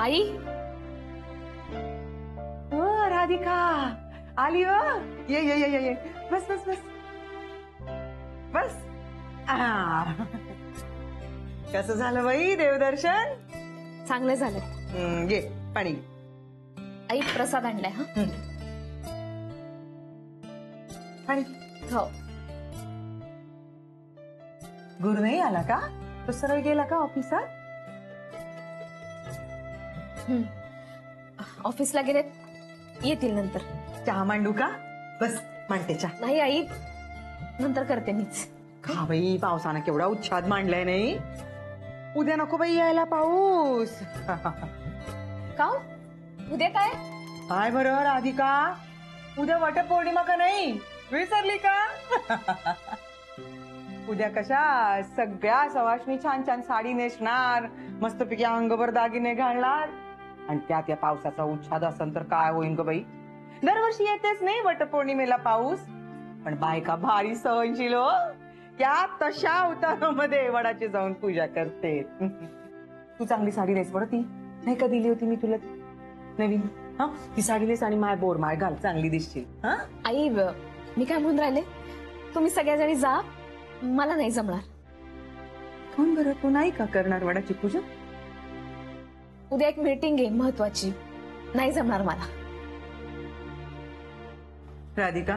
आई ओ राधिका आली हो. ये ये ये ये बस बस बस बस. कसं झालं बाई देवदर्शन? चांगले झाले. घे पाणी. आई प्रसाद आणलाय. हा पाणी. हो. गुरु नाही आला का? तो सरळ गेला का ऑफिसात? ऑफिसला गेले, येतील नंतर. चहा मांडू का? बस मांडते चहा. नाही आई, नंतर करते मीच. का बाई पावसानं केवढा उच्छाद मांडलाय नाही. उद्या नको बाई यायला पाऊस. का उद्या काय? काय बरं राधिका, उद्या वटपौर्णिमा का नाही? विसरली का? उद्या कशा सगळ्या सवाष्णी छान छान साडी नेसणार, मस्तपैकी अंगभर दागिने घालणार, आणि त्यात या पावसाचा उच्छाद असेल तर काय होईल ग बाई. दरवर्षी येतेच नाही वटपौर्णिमेला पाऊस, पण बायका भारी सहनशील हो. त्या तशा अवतारामध्ये वडाची जाऊन पूजा करते. तू चांगली साडी नेस बरं. ती नाही का दिली होती मी तुला नवीन? हा ती साडी नेस आणि माय बोरमाळ घाल, चांगली दिसशील. हा आई मी काय म्हणून राहिले, तुम्ही सगळ्याजणी जा, मला नाही जमणार. कोण बरं, तू नाही का करणार वडाची पूजा? उद्या एक मीटिंग आहे महत्वाची, नाही जमणार मला. राधिका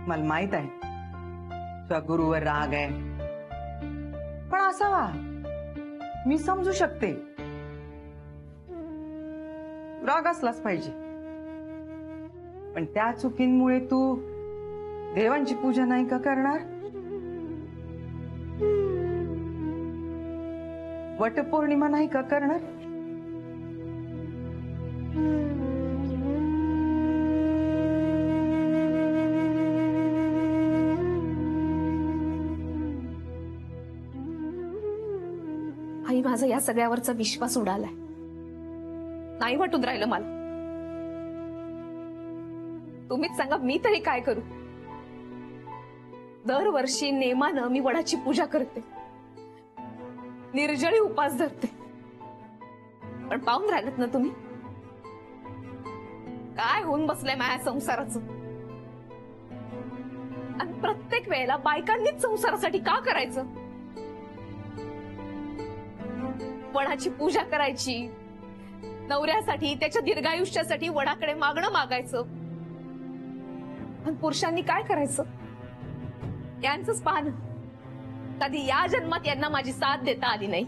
मला माहित आहे तुझ्या गुरुवर राग आहे, पण असावा मी समजू शकते. राग असलाच पाहिजे, पण त्या चुकींमुळे तू देवांची पूजा नाही का करणार? वटपौर्णिमा नाही का करणार? आई माझा या सगळ्यावरचा विश्वास उडालाय, नाही वाटून राहिलं मला. तुम्हीच सांगा मी तरी काय करू. दरवर्षी नेमानं मी वडाची पूजा करते, निर्जळी उपास धरते, पण पाहून राहिलेत ना तुम्ही काय होऊन बसलंय माझ्या संसाराचं. आणि प्रत्येक वेळेला बायकांनीच संसारासाठी का करायचं? वडाची पूजा करायची, नवऱ्यासाठी त्याच्या दीर्घायुष्यासाठी वडाकडे मागणं मागायचं, पण पुरुषांनी काय करायचं? यांचंच पाहणं. कधी या जन्मात यांना माझी साथ देता आली नाही.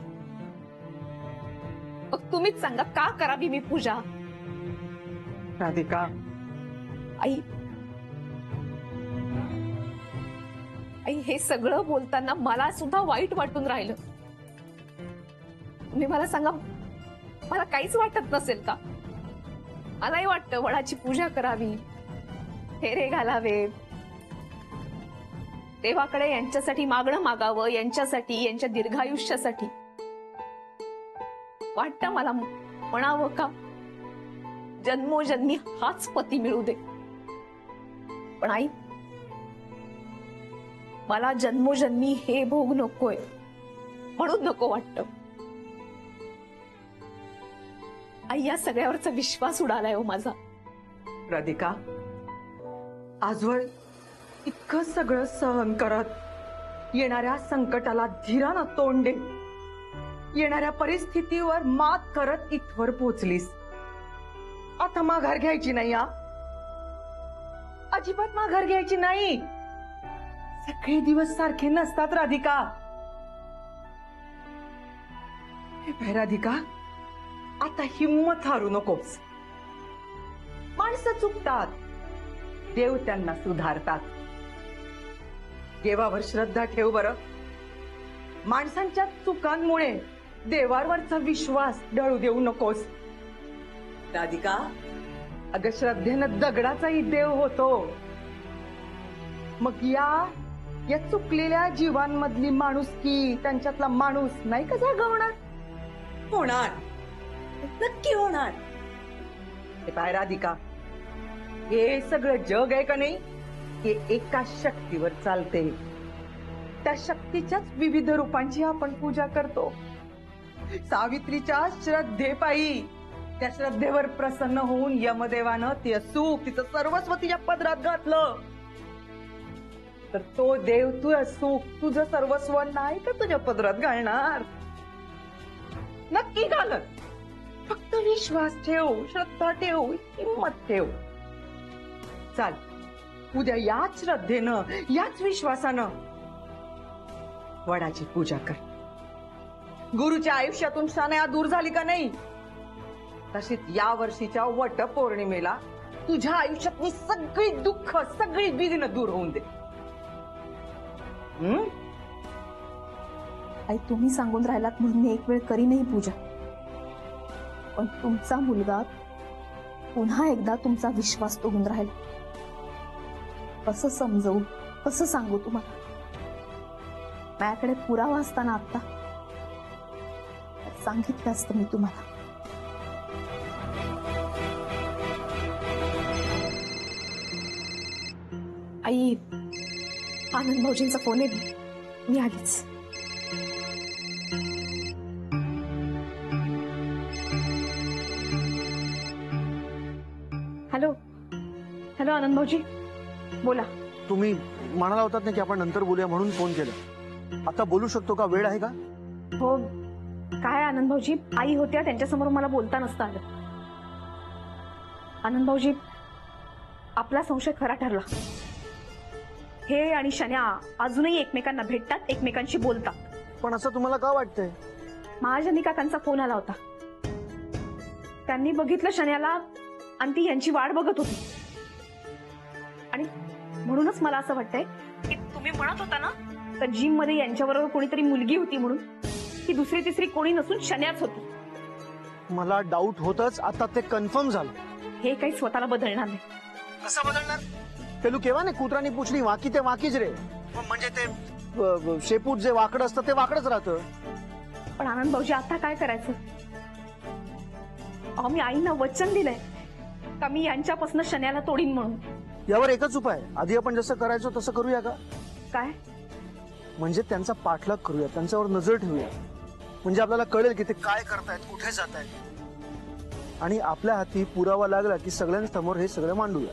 मग तुम्हीच सांगा का करावी मी पूजा? राधिका आई आई हे सगळं बोलताना मला सुद्धा वाईट वाटून राहिलं. तुम्ही मला सांगा, मला काहीच वाटत नसेल का? मलाही वाटतं वडाची पूजा करावी, फेरे घालावे, देवाकडे यांच्यासाठी मागणं मागावं, यांच्यासाठी, यांच्या दीर्घायुष्यासाठी. वाटतं मला म्हणावं का जन्मोजन्मी हाच पती मिळू दे. पण आई मला जन्मोजन्मी हे भोग नकोय, म्हणून नको वाटतं. आई या सगळ्यावरचा विश्वास उडालाय हो माझा. राधिका आजवर इतकं सगळं सहन करत, येणाऱ्या संकटाला धीरानं तोंड देत, येणाऱ्या परिस्थितीवर मात करत इथवर पोहोचलीस. आता माघार घ्यायची नाही. अजिबात माघार घ्यायची नाही. सगळे दिवस सारखे नसतात राधिका. राधिका आता हिम्मत हारू नकोस. माणसं चुकतात, देव त्यांना सुधारतात. देवावर श्रद्धा ठेव बरं. माणसांच्या चुकांमुळे देवावरचा विश्वास ढळू देऊ नकोस. राधिका अगं श्रद्धेनं दगडाचाही देव होतो. मग या चुकलेल्या जीवांमधली माणुसकी, त्यांच्यातला माणूस नाही का जागवणार? होणार, नक्की होणार. हे पाय राधिका, हे सगळं जग आहे का नाही, हे एका शक्तीवर चालते. त्या शक्तीच्याच विविध रूपांची आपण पूजा करतो. सावित्रीच्या श्रद्धेपायी, त्या श्रद्धेवर प्रसन्न होऊन यमदेवानं ती सुख, तिचं सर्वस्व तिच्या पदरात घातलं. तर तो देव तुझं सुख, तुझं सर्वस्व नाही का तुझ्या पदरात घालणार? नक्की घालत. फक्त विश्वास ठेव, श्रद्धा ठेव, हिंमत ठेव. चाल, उद्या याच श्रद्धेनं, याच विश्वासानं वडाची पूजा कर. गुरुच्या आयुष्यातून शनया दूर झाली का नाही, तशीच या वर्षीच्या वट पौर्णिमेला तुझ्या आयुष्यातली सगळी दुःख, सगळी विघ्न दूर होऊन दे. आई, तुम्ही सांगून राहिलात म्हणून मी एक वेळ करीनही पूजा, पण तुमचा मुलगा पुन्हा एकदा तुमचा विश्वास तोडून राहिला. कसं समजवू, कसं सांगू तुम्हाला? माझ्याकडे पुरावा असताना आता सांगितलं असतं मी तुम्हाला. आई, आनंद भाऊजींचा फोन आहे, मी आलीच. हॅलो हॅलो आनंद भाऊजी, बोला. तुम्ही म्हणाला होतात ना की आपण नंतर बोलूया म्हणून फोन केला. आता बोलू शकतो का? वेळ आहे का? हो. काय आनंद भाऊजी, आई होत्या, त्यांच्यासमोर मला बोलता नसतं आलं. आनंद भाऊजी, आपला संशय खरा ठरला. हे आणि शन्या अजूनही एकमेकांना भेटतात, एकमेकांशी बोलतात. पण असं तुम्हाला का वाटतंय? महाजनी काकांचा फोन आला होता. त्यांनी बघितलं शन्याला आणि ती यांची वाट बघत होती. आणि म्हणूनच मला असं वाटतंय की तुम्ही म्हणत होता ना तर जिम मध्ये यांच्याबरोबर कोणीतरी मुलगी होती म्हणून, की दुसरी तिसरी कोणी नसून शन्याच होती. मला डाऊट होतच, आता ते कन्फर्म झालं. हे काही स्वतःला बदलणार नाही. कसं बदलणार? पेलू केव्हा नाही कुत्रानी पुछली वाकी ते वाकीच रे. म्हणजे ते शेपूट जे वाकड असतं ते वाकडच राहतं. पण आनंद भाऊजी, आता काय करायचं? अहो, मी आईना वचन दिलंय का मी यांच्यापासून शन्याला तोडीन म्हणून. यावर एकच उपाय, आधी आपण जसं करायचो तसं करूया का? काय? म्हणजे त्यांचा पाठलाग करूया, त्यांच्यावर नजर ठेवूया. म्हणजे आपल्याला कळेल की ते काय करतायत, कुठे जात आहेत. आणि आपल्या हाती पुरावा लागला की सगळ्यांसमोर हे सगळं मांडूया.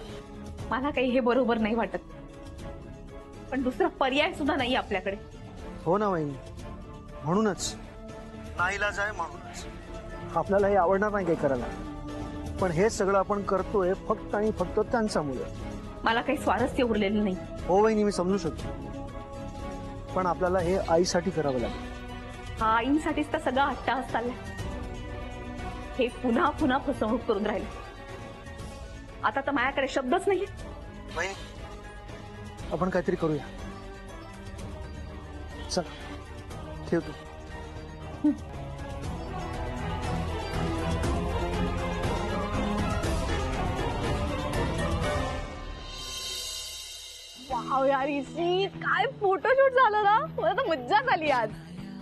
मला काही हे बरोबर नाही वाटत, पण दुसरा पर्याय सुद्धा नाही आपल्याकडे. हो ना वहिनी, म्हणूनच नाईलाज आहे. म्हणूनच आपल्याला हे आवडणार नाही काही करायला, पण हे सगळं आपण करतोय फक्त आणि फक्त त्यांच्यामुळे. मला काही स्वारस्य उरलेलं नाही. हो वहिनी, मी समजू शकतो, पण आपल्याला हे आईसाठी करावं लागेल. हा आईंसाठीच तर सगळा अट्टाहास चाललाय. हे पुन्हा पुन्हा फसवणूक करून राहिले. आता तर माझ्याकडे शब्दच नाही. आपण काहीतरी करूया. चल ठेवतो. वाव यार इसी, काय फोटोशूट झालं ना. मला तर मज्जा झाली आज.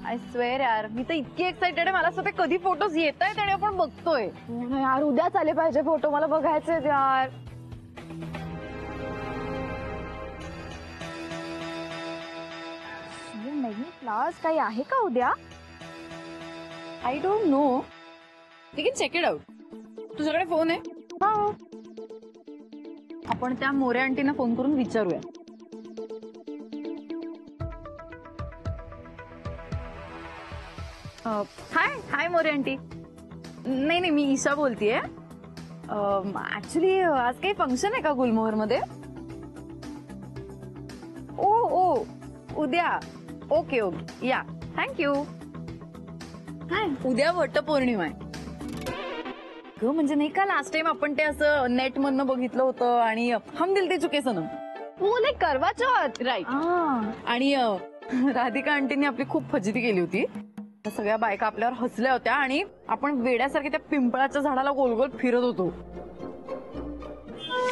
आय स्वेअर यार, मी तर इतकी एक्साइटेड आहे. मला असं कधी फोटोज येत आहेत आणि आपण बघतोय यार. उद्याच आले पाहिजे फोटो, मला बघायचे यार. नवीन क्लास काही आहे का उद्या? I don't know. ठीक आहे, चेक इट आउट. तुझ्याकडे फोन आहे? हो. आपण त्या मोरे आंटीना फोन करून विचारूया. हाय हाय मोरे आंटी. नाही नाही, मी ईशा बोलतीये. ऍक्च्युली आज काही फंक्शन आहे का गुलमोहर मध्ये? ओ ओ उद्या. ओके ओके, या थँक्यू. काय उद्या वटपौर्णिमा आहे ग. म्हणजे नाही का लास्ट टाइम आपण ते असं नेट मधनं बघितलं होतं आणि हम दिल दे चुके सनम. हो लाईक करवा चौथ, राईट. आणि राधिका आंटींनी आपली खूप फजिती केली होती. सगळ्या बायका आपल्यावर हसल्या होत्या आणि आपण वेड्यासारखे त्या पिंपळाच्या झाडाला गोल गोल फिरत होतो.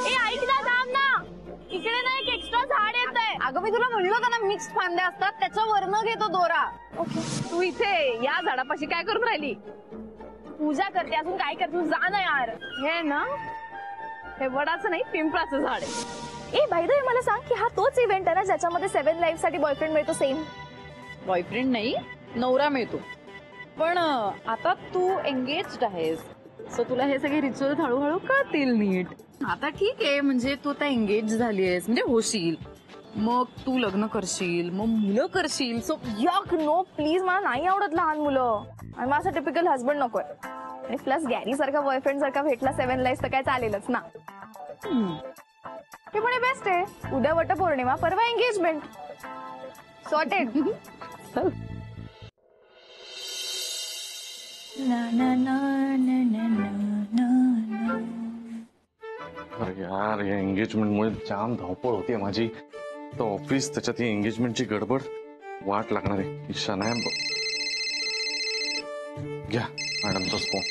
ए ऐक ना, थांब ना, इकडे ना एक एक्स्ट्रा झाड येतंय. अगं मी तुला म्हणलं होतं ना, मिक्स फांद्या असतात त्याच्यावरनं घेतो दोरा. ओके. तू इथे या झाडापाशी काय करून राहिली? पूजा करते. अजून काय करते? तू जा ना यार. हे ना, हे वडाचं नाही पिंपळाचं झाड आहे. ए बाय द वे मला सांग की हा तोच इव्हेंट आहे ना ज्याच्यामध्ये 7 लाईफ साठी बॉयफ्रेंड मिळतो सेम? बॉयफ्रेंड नाही, नवरा मिळतो. पण आता तू एंगेज्ड आहेस, सो तुला हे सगळे रिच्युअल हळूहळू कळतील नीट. आता ठीक आहे, म्हणजे तू आता एंगेज झाली आहेस म्हणजे होशील, मग तू लग्न करशील, मग मुलं करशील. सो यक नो प्लीज, मला नाही आवडत लहान मुलं आणि माझा टिपिकल हसबंड नकोय. आणि प्लस गॅरी सारखा बॉयफ्रेंड जर का भेटला 7 लाईफ तर काय चालेलच ना. हे पण बेस्ट आहे. उद्या वटपौर्णिमा, परवा एंगेजमेंट, सॉर्टेड. अरे यार, या एंगेजमेंटमुळे जाम धावपळ होतीये माझी. तर ऑफिस, त्याच्यात ही एंगेजमेंटची गडबड, वाट लागणार आहे. ईशा नाही घ्या मॅडमचाच फोन.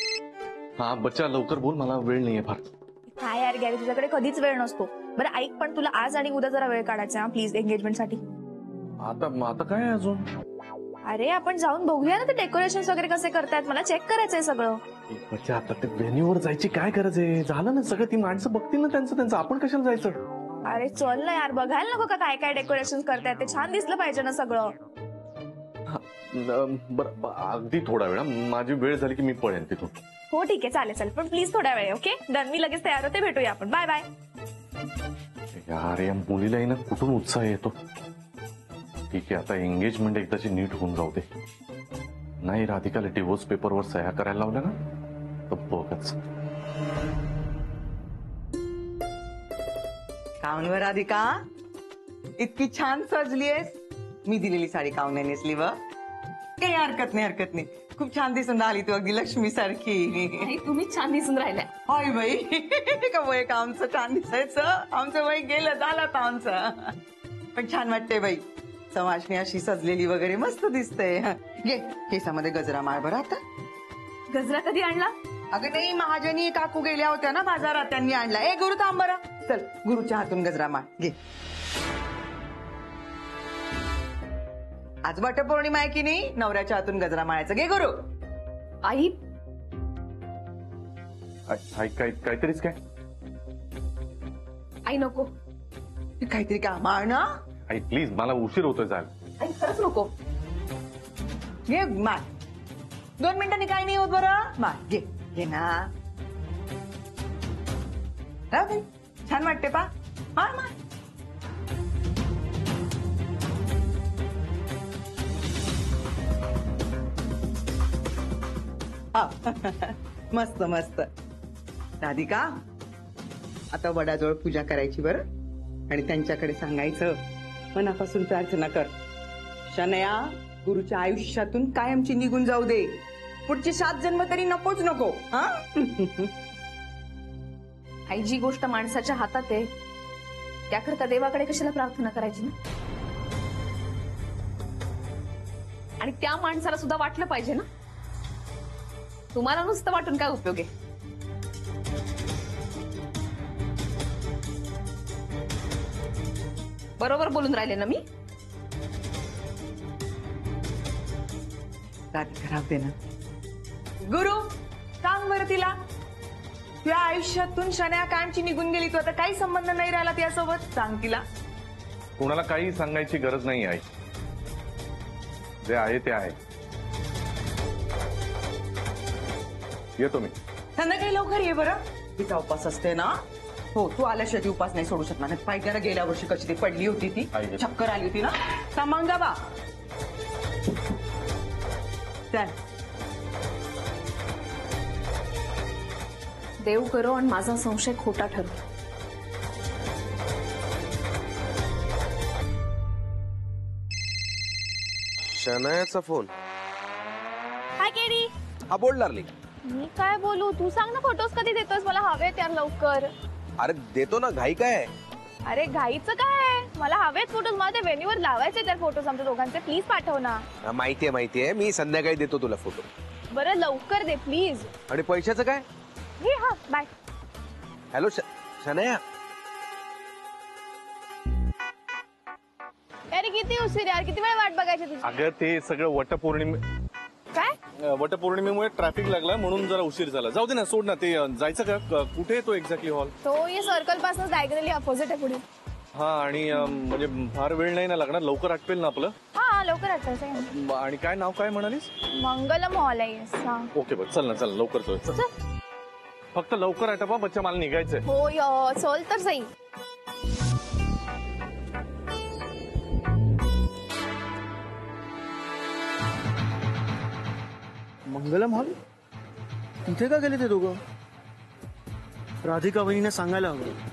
हा बच्चा, लवकर बोल, मला वेळ नाहीये फार. काय यार गॅरी, तुझ्याकडे कधीच वेळ नसतो. बरं ऐक, पण तुला आज आणि उद्या जरा वेळ काढायचा प्लीज एंगेजमेंट साठी. आता काय आहे अजून? अरे आपण जाऊन बघूया ना ते डेकोरेशन वगैरे कसे करतायत, मला चेक करायचंय सगळं. बच्चा, आता ते व्हेन्यूवर जायची काय गरज आहे? झालं ना सगळं, ती माणसं बघतील ना त्यांचं. आपण कशाला जायचं? अरे चल ना यार, बघायला नको का काय काय डेकोरेशन करतायत, ते छान दिसलं पाहिजे ना सगळं. बरं, अगदी थोडा वेळ. माझी वेळ झाली की मी पळेन तिथून. हो ठीक आहे, चालेल, पण प्लीज थोड्या वेळ. ओके डन, मी लगेच तयार होते, भेटूया आपण. Bye bye. यार, या मुलीलाही ना कुठून उत्साह येतो. ठीक आहे, आता एंगेजमेंट एकदाची नीट होऊन जाऊ दे. नाही राधिकाला डिवोर्स पेपरवर सह्या करायला लावल्या ना, तर बघच. काऊनवर राधिका, इतकी छान सजलीयस. मी दिलेली साडी काऊन नाही नेसली व? काही हरकत नाही. खूप छान दिसून आली तू, अगदी लक्ष्मी सारखी. तुम्ही छान दिसून राहिल्या. होय बाई, का वय का आमचं छान दिसायचं? आमचं वय गेलं, झालं तर आमचं. पण छान वाटतंय बाई, समाजने अशी सजलेली वगैरे मस्त दिसते. घे केसामध्ये गजरा माळ बरं आता. गजरा कधी आणला? अगं नाही, महाजनी काकू गेल्या होत्या ना बाजारात, त्यांनी आणला. ए गुरु थांब बरं. चल, गुरुच्या हातून गजरा माळ घे. आज वटपौर्णिमा आहे की नाही, नवऱ्याच्या हातून गजरा माळायचं. घे गुरु. आई काहीतरीच काय? आई नको. काहीतरी का माळ ना. आई प्लीज, मला उशीर होतोय जायला. आई खरंच नको. घे माळ. 2 मिनिटांनी काही नाही होत बरं. माळ घे. घे ना. राहू दे. छान वाटते पा. माळ माळ. मस्त मस्त. राधिका, आता वडाजवळ पूजा करायची बरं, आणि त्यांच्याकडे सांगायचं मनापासून प्रार्थना कर, शनया गुरुच्या आयुष्यातून कायमची निघून जाऊ दे, पुढचे 7 जन्म तरी नकोच नको. हा आई, जी गोष्ट माणसाच्या हातात आहे त्याकरता देवाकडे कशाला प्रार्थना करायची ना? आणि त्या माणसाला सुद्धा वाटलं पाहिजे ना. तुम्हाला नुसतं वाटून काय उपयोग आहे? बरोबर बोलून राहिले ना मी? राधिका राहू दे ना. गुरु सांग बरं तिला, तुझ्या आयुष्यातून शनया कायमची निघून गेली, तू आता काही संबंध नाही राहिला त्यासोबत. सांग तिला. कोणाला काही सांगायची गरज नाही आहे. जे आहे ते आहे. येतो मी. संध्याकाळी लवकर ये बरं. तिचा उपास असते ना. हो, तू आल्याशिवाय ती उपास नाही सोडू शकणार. पाहिजे गेल्या वर्षी कशी ती पडली होती, ती चक्कर आली होती ना. सामांगा बा. चल. देव करो आणि माझा संशय खोटा ठरो. शनायाचा फोन. हाय केडी. हा बोल डार्लिंग. मी काय बोलू, तू सांग ना. फोटोज कधी देतोस? मला हवेत यार लवकर. अरे देतो ना, घाई काय आहे? अरे घाईचं काय, मला हवेत फोटोज. मला ते व्हेन्यूवर लावायचे तर फोटोज आमच्या दोघांचे. प्लीज पाठव ना. माहितीये, मी संध्याकाळी देतो तुला फोटो. बरं लवकर दे प्लीज. आणि पैशाचं काय? हे हा बाय. हॅलो शनया. अरे किती उशीर यार, किती वेळ वाट बघायची तुझी. अगं ते सगळं काय वटपौर्णिमेमुळे ट्रॅफिक लागला म्हणून जरा उशीर झाला. जाऊ दे ना, सोड ना. ते जायचं का? कुठे येतो एक्झॅक्टली हॉल? तो ये सर्कल पासून डायगनली अपोजिट आहे पुढे. हा आणि म्हणजे फार वेळ नाही ना लागणार, लवकर आटपेल ना आपलं. हा लवकर आठवायचं. आणि काय नाव काय म्हणालीस? मंगलम हॉल आहे. ओके बरं, चल ना चल लवकर चल. फक्त लवकर आटपा, बच्चा मला निघायचंय. हो चल तर जाईल. मंगलम हॉल तिथे का गेले ते दोघं? राधिका वहिनीने सांगायला हवं.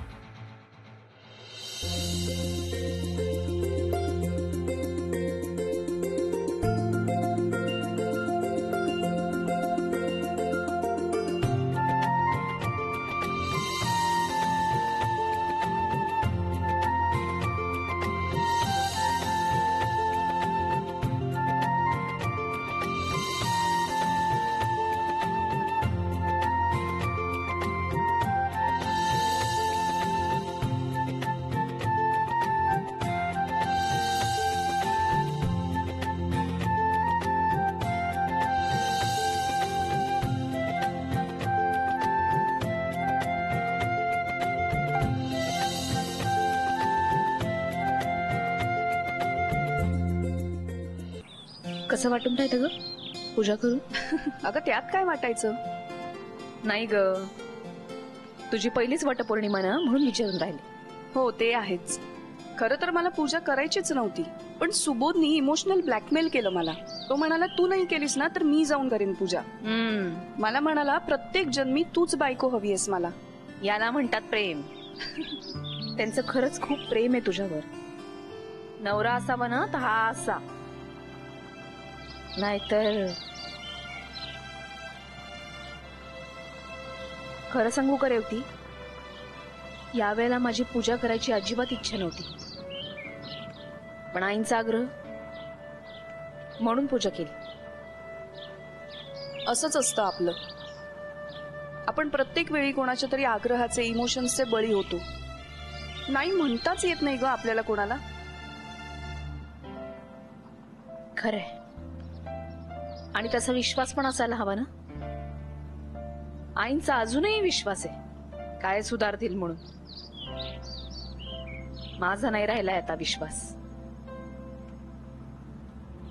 कसं वाटून राहिलं ग पूजा करून? अगं त्यात काय वाटायचं? नाही ग, तुझी पहिलीच वटपौर्णिमा ना म्हणून विचारून राहिले. हो ते आहेच. खरं तर मला पूजा करायचीच नव्हती, पण सुबोधनी इमोशनल ब्लॅकमेल केलं मला. तो म्हणाला तू नाही केलीस ना तर मी जाऊन करेन पूजा. मला म्हणाला प्रत्येक जन्मी तूच बायको हवी आहेस मला. याला म्हणतात प्रेम. त्यांचं खरंच खूप प्रेम आहे तुझ्यावर. नवरा असावा ना तर हा असा, नाहीतर. खरं सांगू का रेवती, यावेळेला माझी पूजा करायची अजिबात इच्छा नव्हती, पण आईंचा आग्रह म्हणून पूजा केली. असंच असतं आपलं. आपण प्रत्येक वेळी कोणाच्या तरी आग्रहाचे, इमोशन्सचे बळी होतो. नाही म्हणताच येत नाही ग आपल्याला कोणाला. खरंय, आणि तसा विश्वास पण असायला हवा ना. आईंचा अजूनही विश्वास आहे काय सुधारतील म्हणून. माझा नाही राहिलाय आता विश्वास.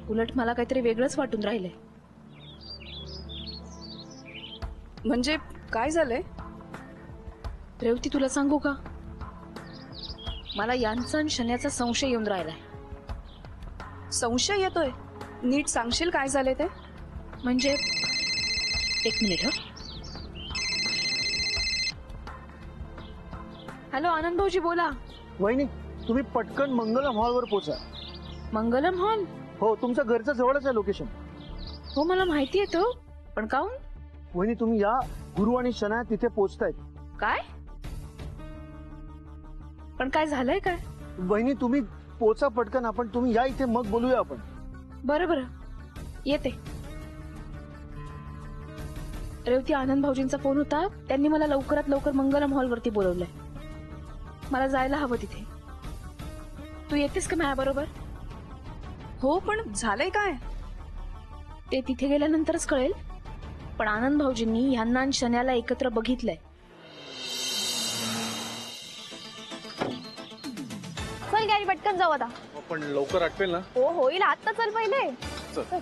उलट मला काहीतरी वेगळंच वाटून राहिलंय. म्हणजे काय झालंय? रेवती तुला सांगू का, मला यांचा आणि शन्याचा संशय येऊन राहिलाय. संशय येतोय? नीट सांगशील काय झाले ते? म्हणजे एक मिनिट. हॅलो आनंद भाऊजी बोला. वहिनी तुम्ही पटकन मंगलम हॉलवर पोचा. मंगलम हॉल? हो, तुमच्या घरच्या जवळच आहे लोकेशन. हो मला माहिती आहे तो, पण काहून? वहिनी तुम्ही या, गुरु आणि शना तिथे पोचतायत. काय? पण काय झालंय काय? वहिनी तुम्ही पोचा पटकन. आपण तुम्ही या इथे, मग बोलूया आपण. बरं बरं येते. रेवती आनंद भाऊजींचा फोन होता, त्यांनी मला लवकरात लवकर मंगलम हॉल वरती बोलवलंय. मला जायला हवं तिथे. तू येतेस का माझ्या बरोबर? हो पण झालंय काय? ते तिथे गेल्यानंतरच कळेल. पण आनंद भाऊजींनी ह्यांना आणि शन्याला एकत्र बघितलंय. चल गाडी पटकन जाऊ आता. पण लवकर आटपेल ना? हो होईल, आता चल पहिले. चल.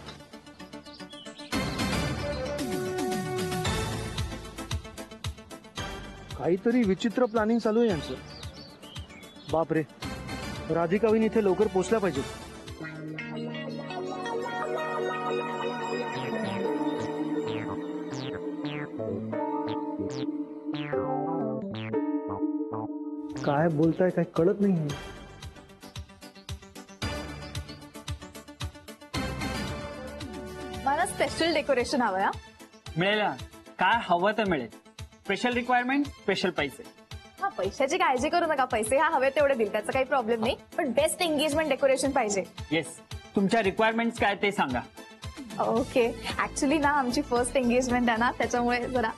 काहीतरी विचित्र प्लॅनिंग चालू आहे यांचं. बापरे, राधिका वहिनी इथे लवकर पोहोचल्या पाहिजेत. काय बोलताय काय कळत नाही. मला स्पेशल डेकोरेशन हवंय. मिळेल ना, काय हवं तर मिळेल. स्पेशल रिक्वायरमेंट, स्पेशल पैसे. हा पैशाची काळजी करू नका, पैसे हा हवे तेवढे दिल, त्याचा काही प्रॉब्लेम नाही, पण बेस्ट एंगेजमेंट डेकोरेशन पाहिजे. येस, तुमच्या रिक्वायरमेंट्स काय ते सांगा. ओके, ऍक्च्युली ना आमची फर्स्ट एंगेजमेंट आहे ना, त्याच्यामुळे जरा